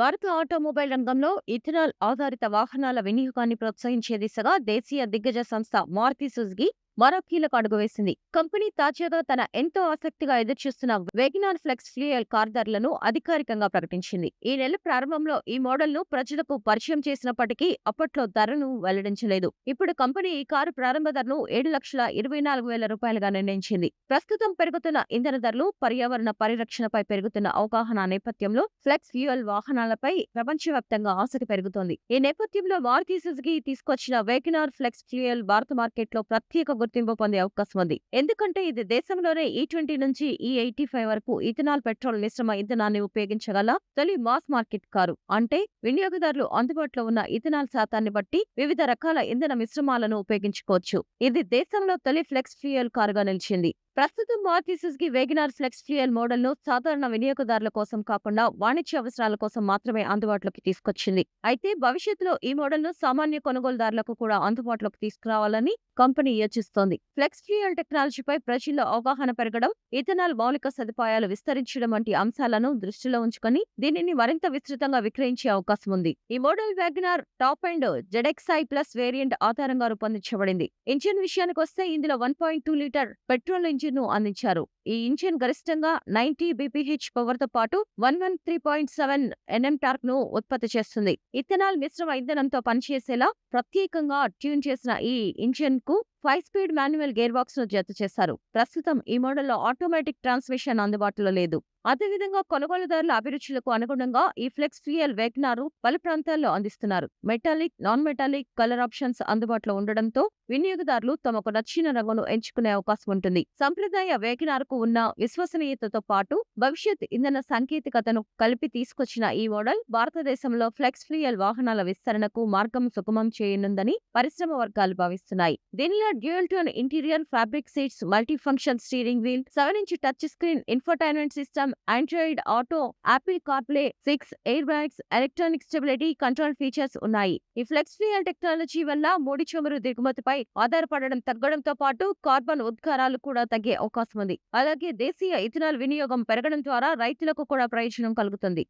భారత ఆటోమొబైల్ రంగంలో ఇథనాల్ ఆధారిత వాహనాల వినియోగాన్ని ప్రోత్సహించే దిశగా దేశీయ దిగ్గజ సంస్థ మారుతి సుజుకి మరో కీలక అడుగు వేసింది. కంపెనీ తాజాగా తన ఎంతో ఆసక్తిగా ఎదురుచూస్తున్న వేగనార్ ఫ్లెక్స్ ఫ్యూయల్ కార్ ధరలను అధికారికంగా ప్రకటించింది. ఈ నెల ప్రారంభంలో ఈ మోడల్ను ప్రజలకు పరిచయం చేసినప్పటికీ అప్పట్లో ధరను వెల్లడించలేదు. ఇప్పుడు కంపెనీ ఈ కారు ప్రారంభ ధరను రూ. 7,24,000గా నిర్ణయించింది. ప్రస్తుతం పెరుగుతున్న ఇంధన ధరలు, పర్యావరణ పరిరక్షణపై పెరుగుతున్న అవగాహన నేపథ్యంలో ఫ్లెక్స్ ఫ్యూయల్ వాహనాలపై ప్రపంచవ్యాప్తంగా ఆసక్తి పెరుగుతోంది. ఈ నేపథ్యంలో మారుతి సుజుకి తీసుకొచ్చిన వేగనార్ ఫ్లెక్స్ ఫ్యూయల్ భారత మార్కెట్లో ప్రత్యేక గుర్తింపు పొందే అవకాశం ఉంది. ఎందుకంటే ఇది దేశంలోనే E20 నుంచి E85 వరకు ఇథనాల్ పెట్రోల్ మిశ్రమ ఇంధనాన్ని ఉపయోగించగల తొలి మాస్ మార్కెట్ కారు. అంటే వినియోగదారులు అందుబాటులో ఉన్న ఇథనాల్ శాతాన్ని బట్టి వివిధ రకాల ఇంధన మిశ్రమాలను ఉపయోగించుకోవచ్చు. ఇది దేశంలో తొలి ఫ్లెక్స్ ఫ్యూయల్ కారుగా నిలిచింది. ప్రస్తుతం Maruti Suzuki Wagon R flex fuel మోడల్ను సాధారణ వినియోగదారుల కోసం కాకుండా వాణిజ్య అవసరాల కోసం మాత్రమే అందుబాటులోకి తీసుకొచ్చింది. అయితే భవిష్యత్తులో ఈ మోడల్ను సామాన్య కొనుగోలుదారులకు కూడా అందుబాటులోకి తీసుకురావాలని కంపెనీ యోచిస్తోంది. ఫ్లెక్స్ ఫ్యూయల్ టెక్నాలజీపై ప్రజల్లో అవగాహన పెరగడం, ఇథనాల్ మౌలిక సదుపాయాలు విస్తరించడం వంటి అంశాలను దృష్టిలో ఉంచుకొని దీనిని మరింత విస్తృతంగా విక్రయించే అవకాశం ఉంది. ఈ model Wagon R top and ZXi plus variant ఆధారంగా రూపొందించబడింది. ఇంజిన్ విషయానికొస్తే ఇందులో 1.2 లీటర్ పెట్రోల్ ఇంజిన్ ను అందించారు. ఈ ఇంజిన్ గరిష్టంగా 90 bph పవర్ తో పాటు 113.7 Nm టార్క్ ను ఉత్పత్తి చేస్తుంది. ఇథనాల్ మిశ్రమ ఇంధనంతో పనిచేసేలా ప్రత్యేకంగా ట్యూన్ చేసిన ఈ ఇంజిన్ కు 5 స్పీడ్ మాన్యువల్ గేర్ బాక్స్ ను జత చేశారు. ప్రస్తుతం ఈ మోడల్లో ఆటోమేటిక్ ట్రాన్స్మిషన్ అందుబాటులో లేదు. అదేవిధంగా కొనుగోలుదారుల అభిరుచులకు అనుగుణంగా ఈ ఫ్లెక్స్ ఫ్యూయల్ వేగనార్ పలు ప్రాంతాల్లో అందిస్తున్నారు. Metallic, non metallic colour options అందుబాటులో ఉండడంతో వినియోగదారులు తమకు నచ్చిన రంగును ఎంచుకునే అవకాశం ఉంటుంది. సంప్రదాయ వేగనార్ కు ఉన్న విశ్వసనీయతతో పాటు భవిష్యత్ ఇంధన సాంకేతికతను కలిపి తీసుకొచ్చిన ఈ మోడల్ భారతదేశంలో ఫ్లెక్స్ ఫ్యూయల్ వాహనాల విస్తరణకు మార్గం సుగమం చేయనుందని పరిశ్రమ వర్గాలు భావిస్తున్నాయి. దీనిలో dual tone interior, fabric seats, multi function steering wheel, 7-inch touch screen, infotainment system, Android Auto, Apple CarPlay, 6 air bags, electronic stability control features ఉన్నాయి. ఈ ఫ్లెక్స్ ఫ్యూయల్ టెక్నాలజీ వల్ల ముడి చమురు దిగుమతిపై ఆధారపడడం తగ్గడంతో పాటు కార్బన్ ఉద్గారాలు కూడా తగ్గే అవకాశం ఉంది. అలాగే దేశీయ ఇథనాల్ వినియోగం పెరగడం ద్వారా రైతులకు కూడా ప్రయోజనం కలుగుతుంది.